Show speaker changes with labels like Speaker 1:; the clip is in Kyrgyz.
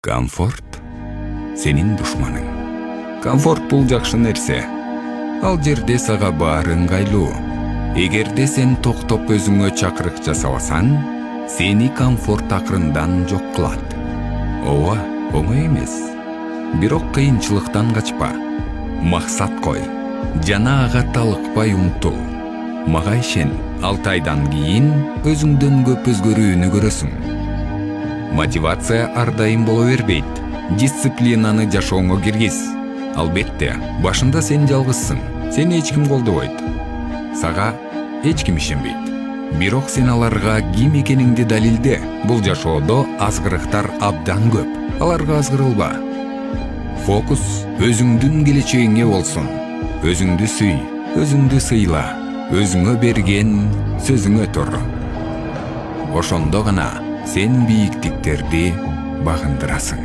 Speaker 1: Комфорт сенин душманың. Комфорт бул жакшы нерсе. Ал жерде сага баары ыңгайлуу. Эгерде сен токтоп өзүңө чакырык жасабасаң, сени комфорт акырындан жок кылат. Ооба, оңой эмес. Бирок кыйынчылыктан качпа. Максат кой. Жана ага талыкпай умтул. Мага ишен, 6 айдан кийин өзүңдөн көп өзгөрүүнү көрөсүң. Мотивация ар дайым боло бербейт. Дисциплинаны жашооңо киргиз. Албетте, башында сен жалгызсың. Сени эч ким колдобойт. Сага эч ким ишенбейт. Бирок сен аларга ким экениңди далилде. Бул жашоодо азгырыктар абдан көп. Аларга азгырылба. Фокус өзүңдүн келечегиңе болсун. Өзүңдү сүй, өзүңдү сыйла. Өзүңө берген сөзүңө тур. Ошондо гана сен бийиктиктерди багындырасың.